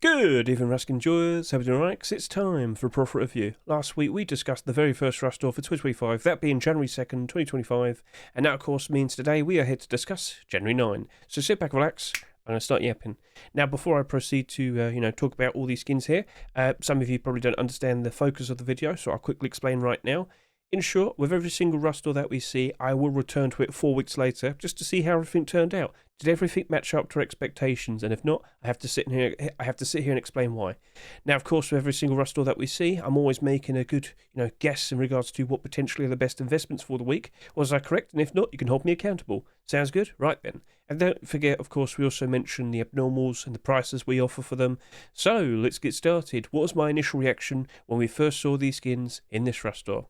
Good evening, Rusk enjoyers. Hope you're doing alright, 'cause it's time for a profit review. Last week we discussed the very first Rust for 2025, that being January 2nd, 2025, and that of course means today we are here to discuss January 9. So sit back, relax, I'm going to start yapping. Now before I proceed to talk about all these skins here, some of you probably don't understand the focus of the video, so I'll quickly explain right now. In short, with every single Rustor that we see, I will return to it 4 weeks later just to see how everything turned out. Did everything match up to expectations? And if not, I have to sit here and explain why. Now, of course, with every single Rustor that we see, I'm always making a good, guess in regards to what potentially are the best investments for the week. Was I correct? And if not, you can hold me accountable. Sounds good? Right then. And don't forget, of course, we also mentioned the abnormals and the prices we offer for them. So let's get started. What was my initial reaction when we first saw these skins in this Rustor?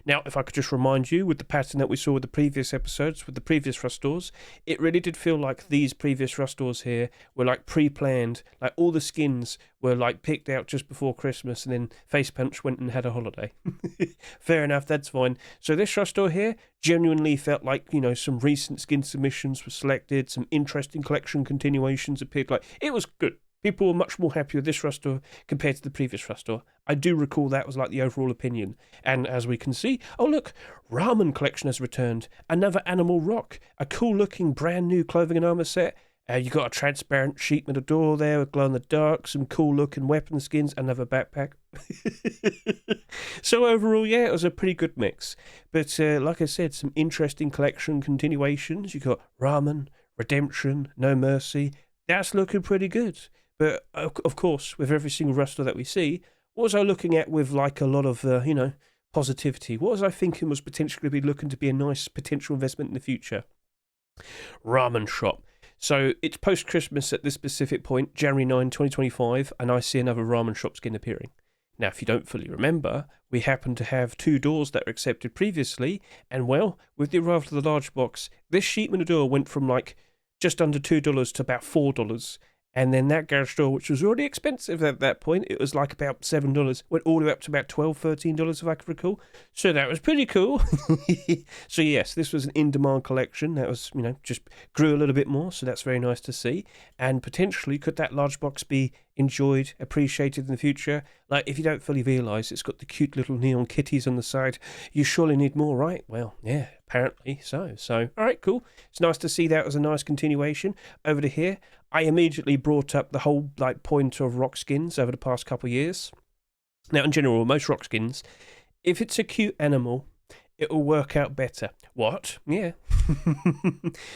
Now, if I could just remind you, with the pattern that we saw with the previous episodes, with the previous Rustors, it really did feel like these previous Rustors here were like pre-planned. Like all the skins were like picked out just before Christmas, and then Face Punch went and had a holiday. Fair enough, that's fine. So this Rustor here genuinely felt like, some recent skin submissions were selected, some interesting collection continuations appeared. Like, it was good. People were much more happy with this Rustor compared to the previous Rustor. I do recall that was like the overall opinion. And as we can see, oh look, Ramen collection has returned. Another animal rock. A cool looking brand new clothing and armor set. You got a transparent sheet metal door there with glow in the dark, some cool looking weapon skins, another backpack. So overall, yeah, it was a pretty good mix. But like I said, some interesting collection continuations. You got Ramen, Redemption, No Mercy. That's looking pretty good. But of course, with every single Rustor that we see, what was I looking at with like a lot of, positivity? What was I thinking was potentially looking to be a nice potential investment in the future? Ramen shop. So it's post-Christmas at this specific point, January 9, 2025, and I see another ramen shop skin appearing. Now, if you don't fully remember, we happen to have 2 doors that were accepted previously, and well, with the arrival of the large box, this sheet metal door went from like just under $2 to about $4. And then that garage door, which was already expensive at that point, it was like about $7, went all the way up to about $12, $13 if I can recall. So that was pretty cool. So yes, this was an in-demand collection that was, just grew a little bit more. So that's very nice to see. And potentially, could that large box be enjoyed, appreciated in the future? Like, if you don't fully realise, it's got the cute little neon kitties on the side. You surely need more, right? Well, yeah, apparently so. So, all right, cool. It's nice to see that as a nice continuation. Over to here, I immediately brought up the whole point of rock skins over the past couple of years. Now, in general, most rock skins, if it's a cute animal, it will work out better. What? Yeah.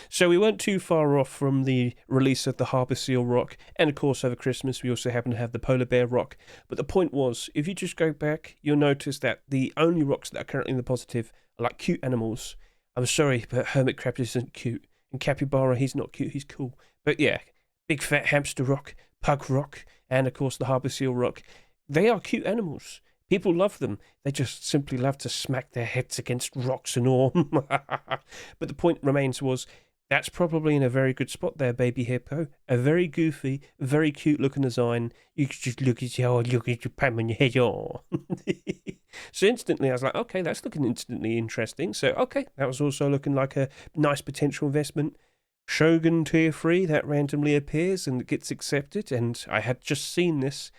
So we weren't too far off from the release of the Harbour Seal rock, and of course over Christmas we also happen to have the Polar Bear rock. But the point was, if you just go back, you'll notice that the only rocks that are currently in the positive are like cute animals. I'm sorry, but Hermit Crab isn't cute, and Capybara, he's not cute, he's cool. But yeah, Big Fat Hamster rock, Pug rock, and of course the Harbour Seal rock. They are cute animals. People love them. They just simply love to smack their heads against rocks and all. But the point remains was, that's probably in a very good spot there, baby hippo. A very goofy, very cute looking design. You could just look at your palm on your head. Oh. So instantly I was like, okay, that's looking instantly interesting. So, okay, that was also looking like a nice potential investment. Shogun Tier 3, that randomly appears and gets accepted. And I had just seen this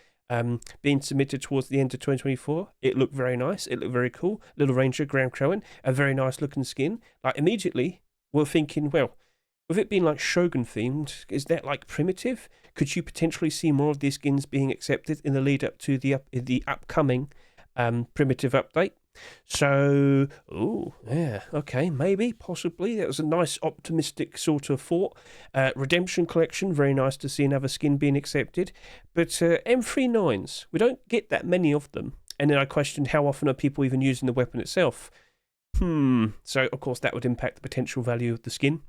being submitted towards the end of 2024. It looked very nice. It looked very cool. Little Ranger, Graham Crowan, a very nice looking skin. Like, immediately, we're thinking, well, with it being like Shogun themed, is that like primitive? Could you potentially see more of these skins being accepted in the lead up to the upcoming primitive update? So, yeah, okay, maybe, possibly. That was a nice optimistic sort of thought. Redemption collection, very nice to see another skin being accepted. But M39s, we don't get that many of them. And then I questioned, how often are people even using the weapon itself? So, of course, that would impact the potential value of the skin.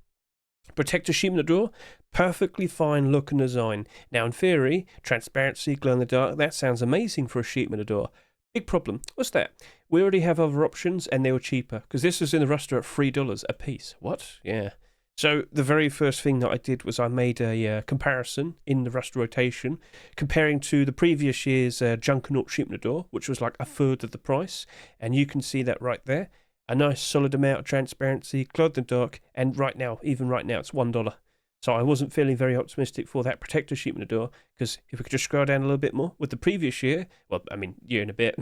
Protector sheet in the door, perfectly fine look and design. Now, in theory, transparency, glow in the dark, that sounds amazing for a sheet in the door. Big problem. What's that? We already have other options and they were cheaper, because this was in the Rustor at $3 a piece. What? Yeah. So the very first thing that I did was I made a comparison in the Rustor rotation, comparing to the previous year's Junkernaut sheet metal door, which was like a third of the price, and you can see that right there. A nice solid amount of transparency, glow in the dark, and right now, even right now, it's $1. So I wasn't feeling very optimistic for that protector sheet metal door, because if we could just scroll down a little bit more, with the previous year, well, I mean, year and a bit,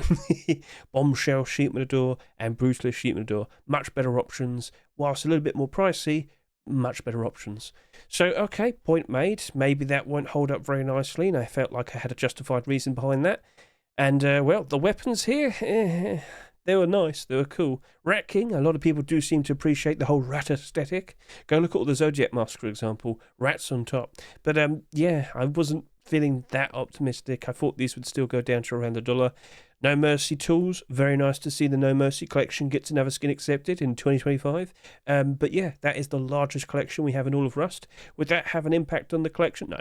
bombshell sheet metal door and brutalist sheet metal door, much better options, whilst a little bit more pricey, much better options. So, okay, point made. Maybe that won't hold up very nicely, and I felt like I had a justified reason behind that. And, well, the weapons here, they were nice, they were cool. Rat King, a lot of people do seem to appreciate the whole rat aesthetic. Go look at all the Zodiac masks, for example, rats on top. But, yeah, I wasn't feeling that optimistic. I thought these would still go down to around $1. No Mercy tools, very nice to see the No Mercy collection gets another skin accepted in 2025. But yeah, that is the largest collection we have in all of Rust. Would that have an impact on the collection? No.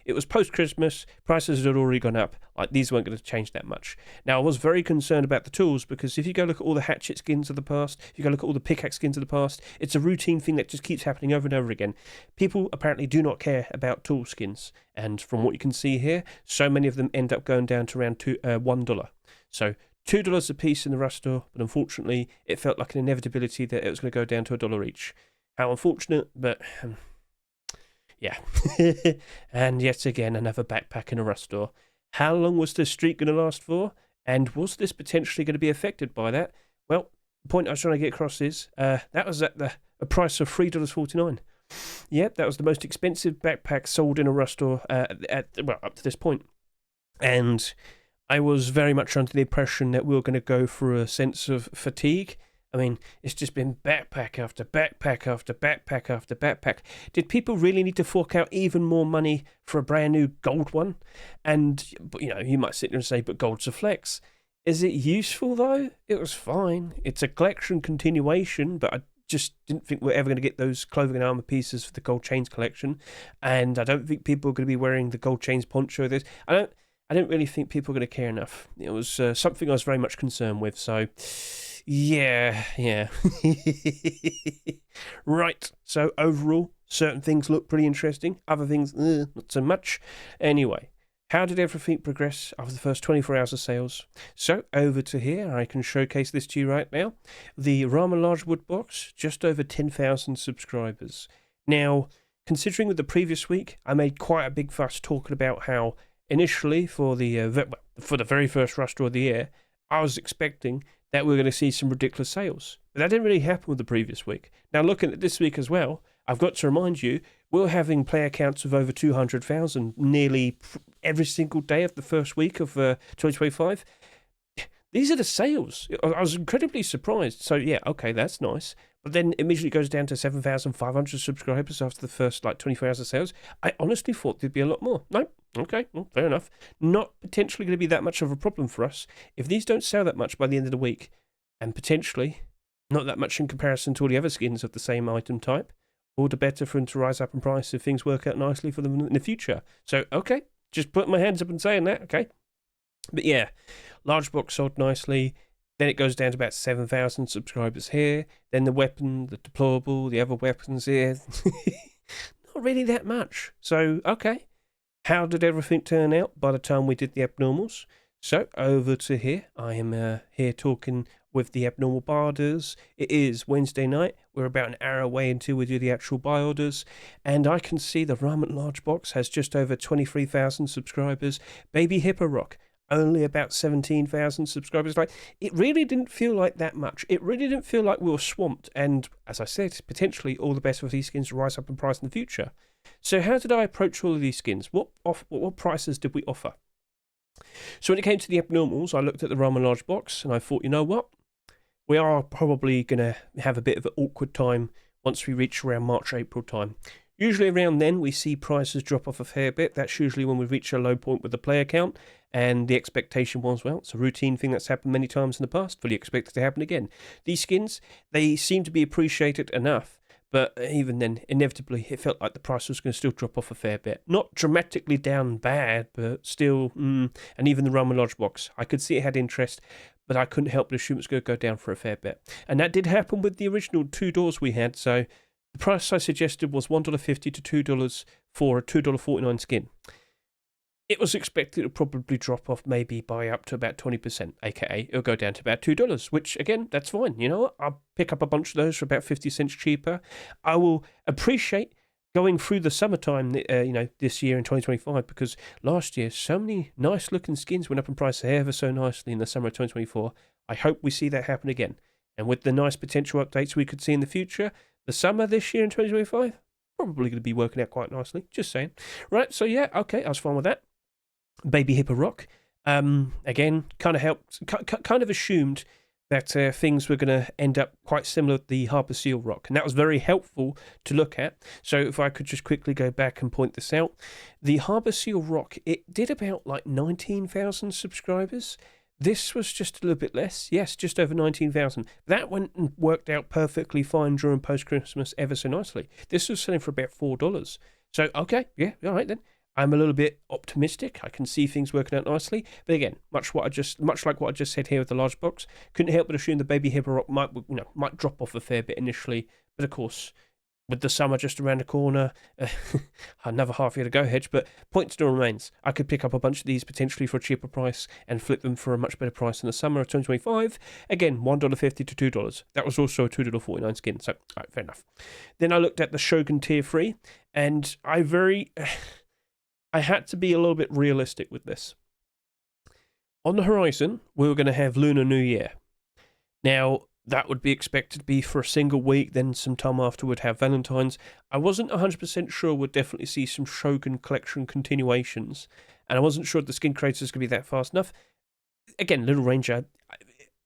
It was post-Christmas, prices had already gone up, like these weren't going to change that much. Now, I was very concerned about the tools, because if you go look at all the hatchet skins of the past, if you go look at all the pickaxe skins of the past, it's a routine thing that just keeps happening over and over again. People apparently do not care about tool skins, and from what you can see here, so many of them end up going down to around $1. So $2 a piece in the Rust store, but unfortunately, it felt like an inevitability that it was going to go down to $1 each. How unfortunate, but... yeah. And yet again, another backpack in a Rust store. How long was this streak going to last for? And was this potentially going to be affected by that? Well, the point I was trying to get across is that was at a price of $3.49. Yep, that was the most expensive backpack sold in a Rust store up to this point. And I was very much under the impression that we were going to go for a sense of fatigue. I mean, it's just been backpack after backpack after backpack after backpack. Did people really need to fork out even more money for a brand new gold one? And, you might sit there and say, but gold's a flex. Is it useful, though? It was fine. It's a collection continuation, but I just didn't think we're ever going to get those clothing and armor pieces for the gold chains collection. And I don't think people are going to be wearing the gold chains poncho. I don't really think people are going to care enough. It was something I was very much concerned with, so... Yeah. Right, so overall, certain things look pretty interesting, other things, not so much. Anyway, how did everything progress after the first 24 hours of sales? So, over to here, I can showcase this to you right now. The Ramen Large Wood Box, just over 10,000 subscribers. Now, considering with the previous week, I made quite a big fuss talking about how, initially, for the very first Rust Store of the year, I was expecting that we're going to see some ridiculous sales. But that didn't really happen with the previous week. Now, looking at this week as well, I've got to remind you, we're having player counts of over 200,000 nearly every single day of the first week of 2025. These are the sales. I was incredibly surprised. So, yeah, okay, that's nice. But then immediately goes down to 7,500 subscribers after the first 24 hours of sales. I honestly thought there'd be a lot more. No, okay, well, fair enough. Not potentially going to be that much of a problem for us. If these don't sell that much by the end of the week, and potentially not that much in comparison to all the other skins of the same item type, all the better for them to rise up in price if things work out nicely for them in the future. So, okay, just putting my hands up and saying that, okay. But yeah, large box sold nicely. Then it goes down to about 7,000 subscribers here. Then the weapon, the deployable, the other weapons here. Not really that much. So, okay. How did everything turn out by the time we did the abnormals? So, over to here. I am here talking with the abnormal buy orders. It is Wednesday night. We're about an hour away until we do the actual buy orders. And I can see the Ramen Large Box has just over 23,000 subscribers. Baby Hippo Rock, only about 17,000 subscribers. It really didn't feel like that much. It really didn't feel like we were swamped. And as I said, potentially all the best of these skins to rise up in price in the future. So how did I approach all of these skins? What prices did we offer? So when it came to the abnormals, I looked at the Ramen Large Box and I thought, you know what? We are probably going to have a bit of an awkward time once we reach around March, April time. Usually around then, we see prices drop off a fair bit. That's usually when we reach a low point with the player count. And the expectation was, well, it's a routine thing that's happened many times in the past. Fully expected to happen again. These skins, they seem to be appreciated enough. But even then, inevitably, it felt like the price was going to still drop off a fair bit. Not dramatically down bad, but still, and even the Ramen Large Box, I could see it had interest, but I couldn't help but assume it was going to go down for a fair bit. And that did happen with the original 2 doors we had, so the price I suggested was $1.50 to $2 for a $2.49 skin. It was expected to probably drop off maybe by up to about 20%, aka it'll go down to about $2, which again, that's fine. You know what? I'll pick up a bunch of those for about 50 cents cheaper. I will appreciate going through the summertime, this year in 2025, because last year so many nice looking skins went up in price ever so nicely in the summer of 2024. I hope we see that happen again. And with the nice potential updates we could see in the future, the summer this year in 2025, probably going to be working out quite nicely. Just saying. Right, so yeah, okay, I was fine with that. Baby Hippo Rock. Again, kind of helped, kind of assumed that things were going to end up quite similar to the Harbour Seal Rock, and that was very helpful to look at. So if I could just quickly go back and point this out, the Harbour Seal Rock, it did about like 19,000 subscribers. This was just a little bit less, yes, just over 19,000. That went and worked out perfectly fine during post-Christmas ever so nicely. This was selling for about $4. So, okay, yeah, all right then. I'm a little bit optimistic. I can see things working out nicely. But again, much like what I just said here with the large box, couldn't help but assume the Baby Hippo Rock might drop off a fair bit initially. But of course, with the summer just around the corner, another half year to go, Hedge. But point still remains. I could pick up a bunch of these potentially for a cheaper price and flip them for a much better price in the summer of 2025. Again, $1.50 to $2. That was also a $2.49 skin. So, all right, fair enough. Then I looked at the Shogun Tier 3, and I had to be a little bit realistic with this. On the horizon, we were going to have Lunar New Year. Now, that would be expected to be for a single week, then some time after we'd have Valentine's. I wasn't 100% sure we'd definitely see some Shogun collection continuations, and I wasn't sure the skin creators could be that fast enough. Again, Little Ranger,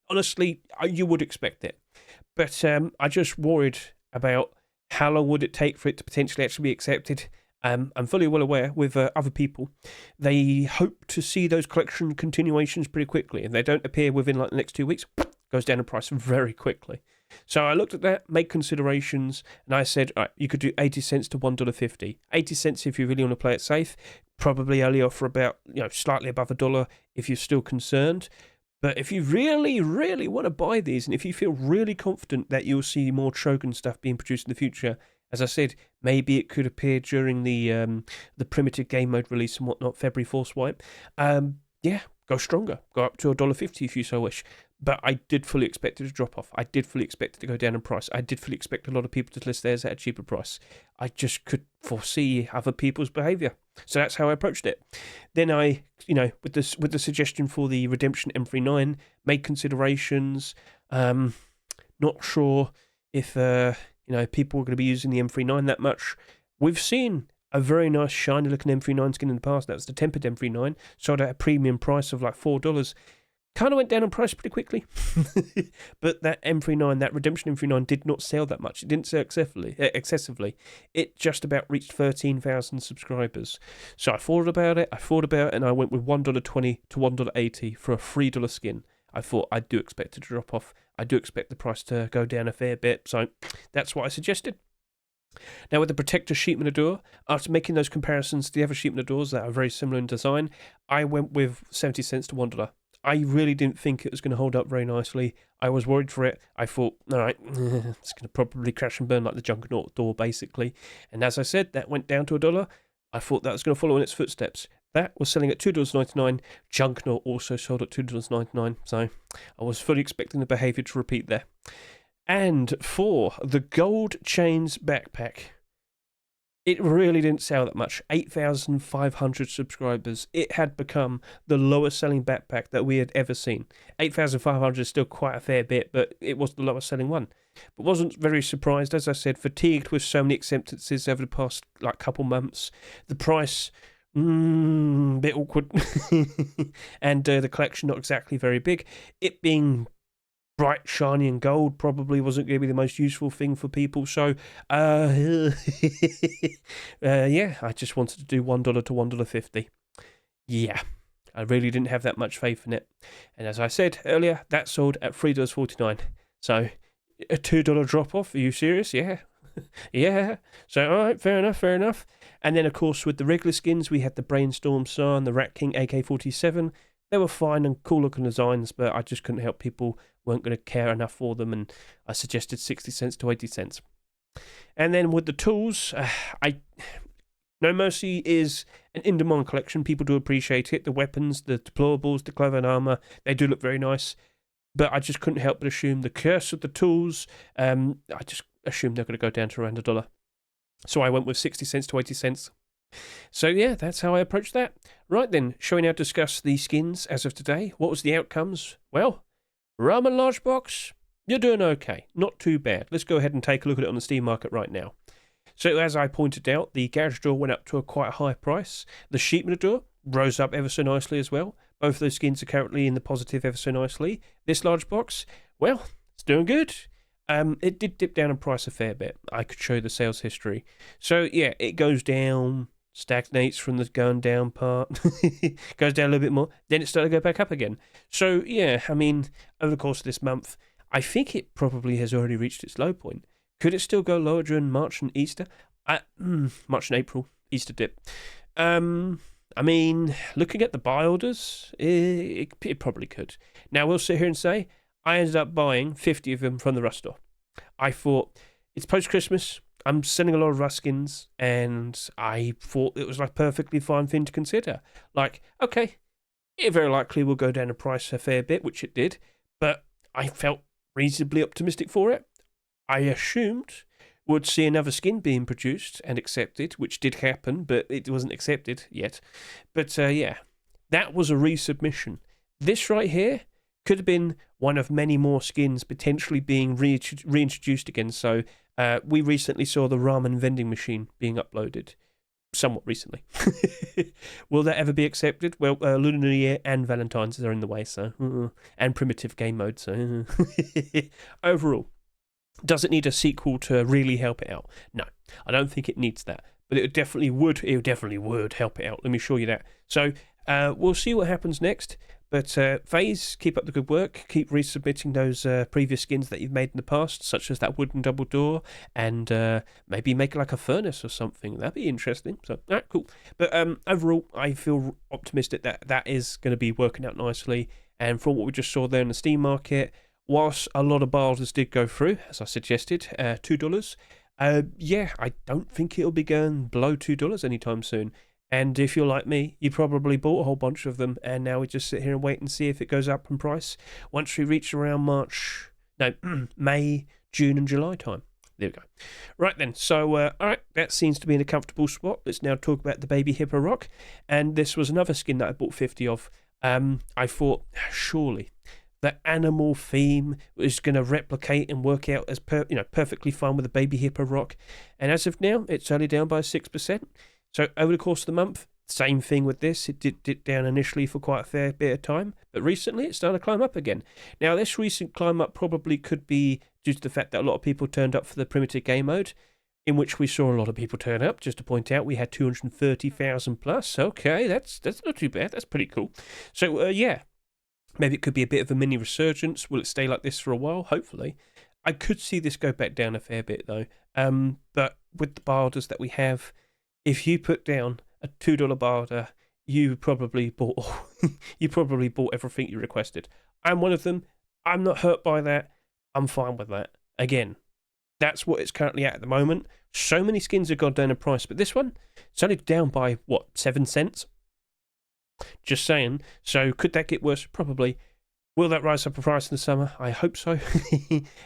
honestly, you would expect it. But I just worried about how long would it take for it to potentially actually be accepted. I'm fully well aware with other people, they hope to see those collection continuations pretty quickly. If they don't appear within like the next 2 weeks, goes down in price very quickly. So I looked at that, made considerations, and I said, all right, you could do 80 cents to $1.50. 80 cents if you really want to play it safe. Probably only offer about, slightly above $1 if you're still concerned. But if you really, really want to buy these, and if you feel really confident that you'll see more Shogun stuff being produced in the future, as I said, maybe it could appear during the primitive game mode release and whatnot, February Force Wipe. Yeah, go stronger. Go up to $1.50 if you so wish. But I did fully expect it to drop off. I did fully expect it to go down in price. I did fully expect a lot of people to list theirs at a cheaper price. I just could foresee other people's behaviour. So that's how I approached it. Then I, with the suggestion for the Redemption M39, made considerations. Not sure if people are going to be using the M39 that much. We've seen a very nice shiny looking M39 skin in the past. That was the tempered M39, sold at a premium price of like $4. Kind of went down in price pretty quickly. But that M39, that Redemption M39, did not sell that much. It didn't sell excessively. It just about reached 13,000 subscribers. So I thought about it, and I went with $1.20 to $1.80 for a $3 skin. I thought I do expect it to drop off. I do expect the price to go down a fair bit. So that's what I suggested. Now with the Protector Sheepman Adore, after making those comparisons to the other Sheepman Adores that are very similar in design, I went with 70 cents to $1. I really didn't think it was going to hold up very nicely. I was worried for it. I thought, all right, it's going to probably crash and burn like the Juggernaut door, basically. And as I said, that went down to $1. I thought that was going to follow in its footsteps. That was selling at $2.99. Juggernaut also sold at $2.99. So I was fully expecting the behaviour to repeat there. And for the Gold Chains backpack, it really didn't sell that much. 8,500 subscribers. It had become the lowest selling backpack that we had ever seen. 8,500 is still quite a fair bit, but it was the lowest selling one. But wasn't very surprised, as I said, fatigued with so many acceptances over the past couple months. The price, bit awkward. And the collection not exactly very big. It being bright, shiny, and gold probably wasn't going to be the most useful thing for people. So, yeah, I just wanted to do $1 to $1.50. Yeah, I really didn't have that much faith in it. And as I said earlier, that sold at $3.49. So, a $2 drop off. Are you serious? Yeah. Yeah. So, all right, fair enough. And then, of course, with the regular skins, we had the Brainstorm Star and the Rat King AK-47. They were fine and cool looking designs, but I just couldn't help people weren't going to care enough for them, and I suggested 60 cents to 80 cents. And then with the tools, No Mercy is an in-demand collection. People do appreciate it. The weapons, the deplorables, the clothing armor, they do look very nice. But I just couldn't help but assume the curse of the tools, I just assumed they're going to go down to around $1. So I went with 60 cents to 80 cents. So yeah, that's how I approached that. Right then, shall we now discuss the skins as of today? What was the outcomes? Well, Ramen large box, you're doing okay. Not too bad. Let's go ahead and take a look at it on the Steam market right now. So as I pointed out, the garage door went up to a quite high price. The sheet metal door rose up ever so nicely as well. Both of those skins are currently in the positive ever so nicely. This large box, well, it's doing good. It did dip down in price a fair bit. I could show the sales history. So yeah, it goes down, stagnates from the going down part, goes down a little bit more, then it started to go back up again. So yeah, I mean, over the course of this month, I think it probably has already reached its low point. Could it still go lower during March and Easter? March and April, Easter dip. I mean, looking at the buy orders, it probably could. Now, we'll sit here and say, I ended up buying 50 of them from the Rust store. I thought, it's post-Christmas, I'm selling a lot of Rust skins, and I thought it was like a perfectly fine thing to consider. Like, okay, it very likely will go down in price a fair bit, which it did, but I felt reasonably optimistic for it. I assumed would see another skin being produced and accepted, which did happen, but it wasn't accepted yet. But yeah, that was a resubmission. This right here could have been one of many more skins potentially being reintroduced again. So we recently saw the ramen vending machine being uploaded, somewhat recently. Will that ever be accepted? Well, Lunar New Year and Valentine's are in the way, so and primitive game mode. So overall, does it need a sequel to really help it out? No, I don't think it needs that, but it definitely would. It definitely would help it out. Let me show you that. So we'll see what happens next. But FaZe, keep up the good work. Keep resubmitting those previous skins that you've made in the past, such as that wooden double door, and maybe make like a furnace or something. That'd be interesting. So, all right, cool. But overall, I feel optimistic that that is going to be working out nicely. And from what we just saw there in the Steam market, whilst a lot of buy orders did go through, as I suggested, $2, yeah, I don't think it'll be going below $2 anytime soon. And if you're like me, you probably bought a whole bunch of them, and now we just sit here and wait and see if it goes up in price once we reach around May, June and July time. There we go. Right then, so, all right, that seems to be in a comfortable spot. Let's now talk about the Baby Hippo Rock. And this was another skin that I bought 50 of. I thought, surely, the animal theme is going to replicate and work out as perfectly fine with the Baby Hippo Rock. And as of now, it's only down by 6%. So over the course of the month, same thing with this. It did dip down initially for quite a fair bit of time, but recently it started to climb up again. Now, this recent climb up probably could be due to the fact that a lot of people turned up for the primitive game mode, in which we saw a lot of people turn up. Just to point out, we had 230,000 plus. Okay, that's not too bad. That's pretty cool. So, yeah, maybe it could be a bit of a mini resurgence. Will it stay like this for a while? Hopefully. I could see this go back down a fair bit, though. But with the buy orders that we have, if you put down a $2 buy order, you probably bought everything you requested. I'm one of them. I'm not hurt by that. I'm fine with that. Again, that's what it's currently at the moment. So many skins have gone down in price, but this one, it's only down by, 7 cents? Just saying. So could that get worse? Probably. Will that rise up in price in the summer? I hope so.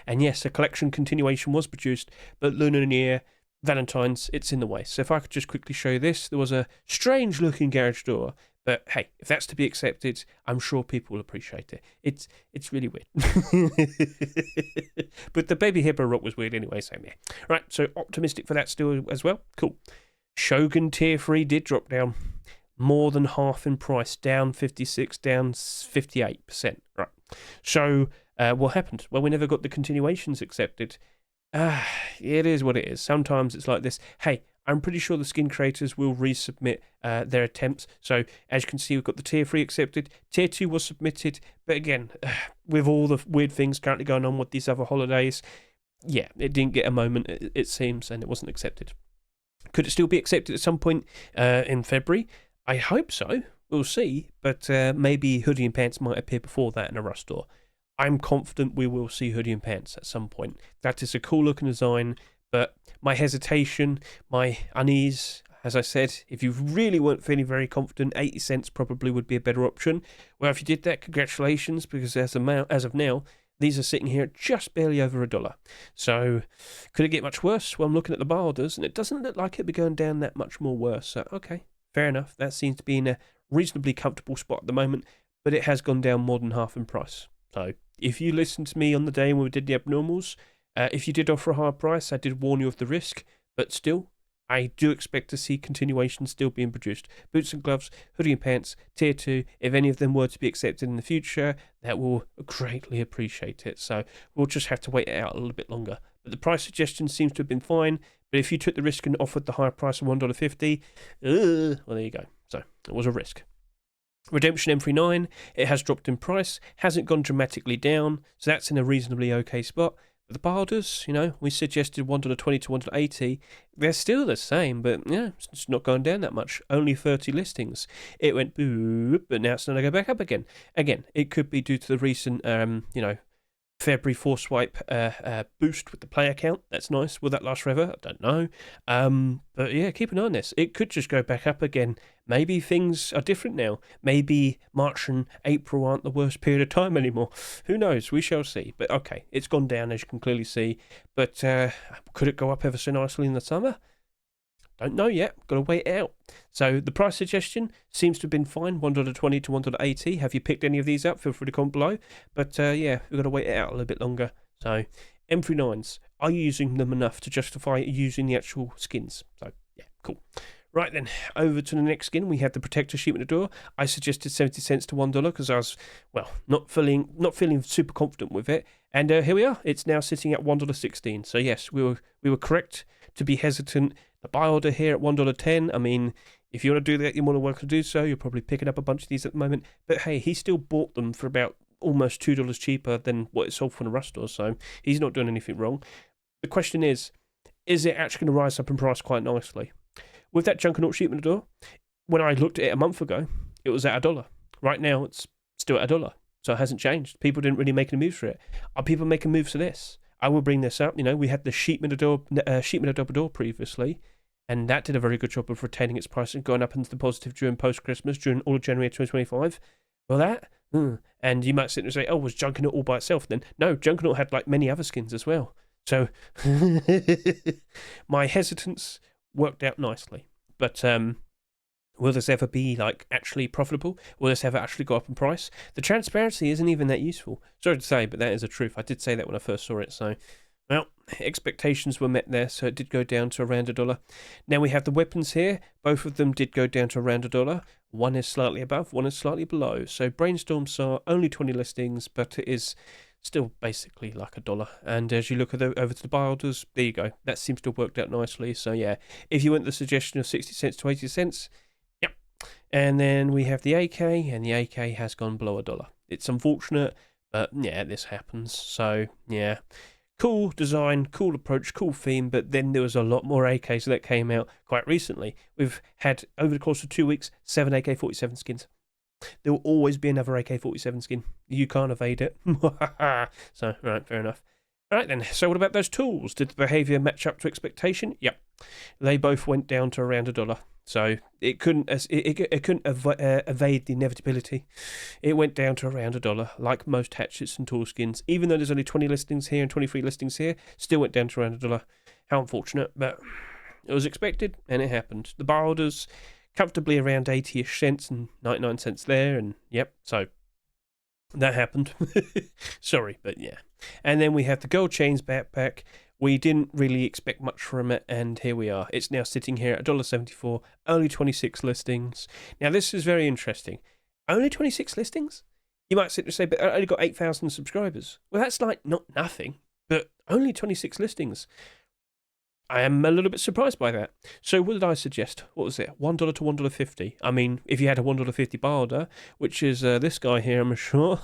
And yes, a collection continuation was produced, but Lunar New Year, Valentine's, it's in the way. So if I could just quickly show you this, there was a strange looking garage door, but hey, if that's to be accepted, I'm sure people will appreciate it. It's really weird. But the Baby Hippo Rock was weird anyway, so yeah. Right, so optimistic for that still as well. Cool. Shogun Tier 3 did drop down more than half in price, down 56, down 58%. Right. So what happened? Well, we never got the continuations accepted. It is what it is. Sometimes it's like this. Hey, I'm pretty sure the skin creators will resubmit their attempts. So as you can see, we've got the Tier 3 accepted. Tier 2 was submitted. But again, with all the weird things currently going on with these other holidays, yeah, it didn't get a moment, it seems, and it wasn't accepted. Could it still be accepted at some point in February? I hope so. We'll see. But maybe Hoodie and Pants might appear before that in a Rust store. I'm confident we will see Hoodie and Pants at some point. That is a cool looking design, but my hesitation, my unease, as I said, if you really weren't feeling very confident, 80 cents probably would be a better option. Well, if you did that, congratulations, because as of now, these are sitting here just barely over $1. So could it get much worse? Well, I'm looking at the buy orders, and it doesn't look like it'd be going down that much more worse. So, okay, fair enough. That seems to be in a reasonably comfortable spot at the moment, but it has gone down more than half in price. So if you listened to me on the day when we did the abnormals, if you did offer a higher price, I did warn you of the risk, but still, I do expect to see continuation still being produced. Boots and gloves, hoodie and pants, tier 2, if any of them were to be accepted in the future, that will greatly appreciate it. So we'll just have to wait it out a little bit longer. But the price suggestion seems to have been fine, but if you took the risk and offered the higher price of $1.50, well, there you go. So it was a risk. Redemption M39, it has dropped in price, hasn't gone dramatically down, so that's in a reasonably okay spot. But the buy orders, we suggested $1.20 to $1.80. They're still the same, but it's not going down that much. Only 30 listings. It went boop, but now it's going to go back up again. Again, it could be due to the recent, February force wipe boost with the player count. That's nice. Will that last forever? I don't know. But yeah, keep an eye on this. It could just go back up again. Maybe things are different now. Maybe March and April aren't the worst period of time anymore. Who knows? We shall see. But okay, it's gone down as you can clearly see. But could it go up ever so nicely in the summer? Don't know yet. Got to wait it out. So the price suggestion seems to have been fine. $1.20 to $1.80. Have you picked any of these up? Feel free to comment below. But we've got to wait it out a little bit longer. So M39s, are you using them enough to justify using the actual skins? So yeah, cool. Right then, over to the next skin. We have the Protector Sheep in the door. I suggested 70 cents to $1 because I was, not feeling super confident with it. And here we are. It's now sitting at $1.16. So yes, we were correct to be hesitant. The buy order here at $1.10. I mean, if you want to do that, you want to work to do so. You're probably picking up a bunch of these at the moment. But hey, he still bought them for about almost $2 cheaper than what it sold for in a rush store. So he's not doing anything wrong. The question is it actually going to rise up in price quite nicely? With that Juggernaut sheep in the door, when I looked at it a month ago, it was at $1. Right now, it's still at $1. So it hasn't changed. People didn't really make any moves for it. Are people making moves for this? I will bring this up. We had the sheep in the door previously, and that did a very good job of retaining its price and going up into the positive during post-Christmas, during all of January 2025. Well, and you might sit there and say, oh, was Juggernaut all by itself then? No, Juggernaut had like many other skins as well. So my hesitance worked out nicely. But will this ever be actually profitable? Will this ever actually go up in price? The transparency isn't even that useful. Sorry to say, but that is the truth. I did say that when I first saw it. So, expectations were met there. So it did go down to around $1. Now we have the weapons here. Both of them did go down to around $1. One is slightly above, one is slightly below. So Brainstorm saw only 20 listings, but it is still basically like $1. And as you look at over to the buy orders, there you go. That seems to have worked out nicely. So yeah, if you went the suggestion of 60 cents to 80 cents, yep. And then we have the AK, and the AK has gone below $1. It's unfortunate, but yeah, this happens. So yeah, cool design, cool approach, cool theme, but then there was a lot more AKs that came out quite recently. We've had, over the course of 2 weeks, 7 AK-47 skins. There will always be another AK-47 skin. You can't evade it. So, right, fair enough. Right then, so what about those tools? Did the behaviour match up to expectation? Yep. They both went down to around $1. So it couldn't evade the inevitability. It went down to around $1, like most hatchets and tool skins. Even though there's only 20 listings here and 23 listings here, still went down to around $1. How unfortunate, but it was expected, and it happened. The buy orders comfortably around 80-ish cents and 99 cents there, and yep, so that happened. Sorry, but yeah. And then we have the gold chains backpack. We didn't really expect much from it, and here we are. It's now sitting here at $1.74, only 26 listings. Now, this is very interesting. Only 26 listings? You might sit there and say, but I only got 8,000 subscribers. Well, that's like not nothing, but only 26 listings. I am a little bit surprised by that. So what did I suggest? What was it? $1 to $1.50. I mean, if you had a $1.50 buy order, which is this guy here, I'm sure,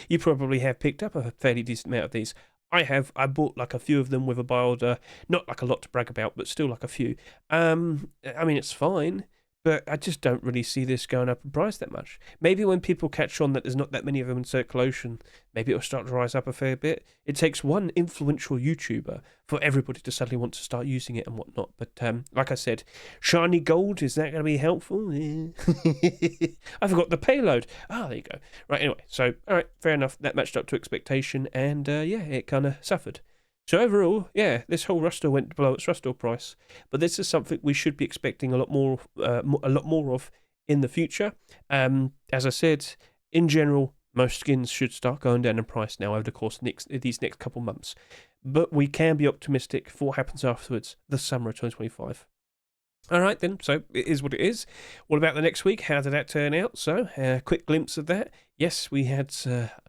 you probably have picked up a fairly decent amount of these. I have. I bought like a few of them with a buy order. Not like a lot to brag about, but still like a few. I mean, it's fine, But I just don't really see this going up in price that much. Maybe when people catch on that there's not that many of them in circulation, maybe it'll start to rise up a fair bit. It takes one influential YouTuber for everybody to suddenly want to start using it and whatnot. But like I said, shiny gold, is that going to be helpful? I forgot the payload. Ah, there you go. Right, anyway, so, all right, fair enough. That matched up to expectation, and yeah, it kind of suffered. So overall, yeah, this whole Rustore went below its Rustore price, but this is something we should be expecting a lot more of in the future. As I said, in general, most skins should start going down in price now over the course of these next couple months, but we can be optimistic for what happens afterwards, the summer of 2025. All right, then. So it is what it is. What about the next week? How did that turn out? So, quick glimpse of that. Yes, we had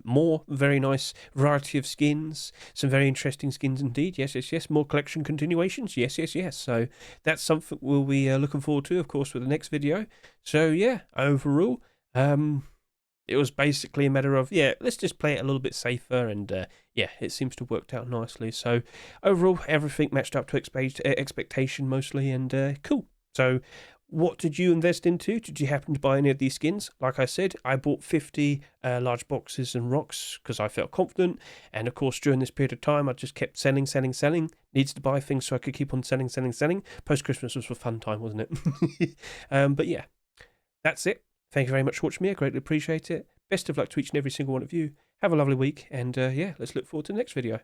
more very nice variety of skins. Some very interesting skins indeed. Yes, yes, yes. More collection continuations. Yes, yes, yes. So that's something we'll be looking forward to, of course, with the next video. So, yeah, overall, it was basically a matter of, yeah, let's just play it a little bit safer, and yeah, it seems to have worked out nicely. So overall, everything matched up to expectation mostly, and cool. So what did you invest into? Did you happen to buy any of these skins? Like I said, I bought 50 large boxes and rocks because I felt confident, and of course during this period of time I just kept selling. Needed to buy things so I could keep on selling. Post-Christmas was a fun time, wasn't it? But yeah, that's it. Thank you very much for watching me. I greatly appreciate it. Best of luck to each and every single one of you. Have a lovely week, and yeah, let's look forward to the next video.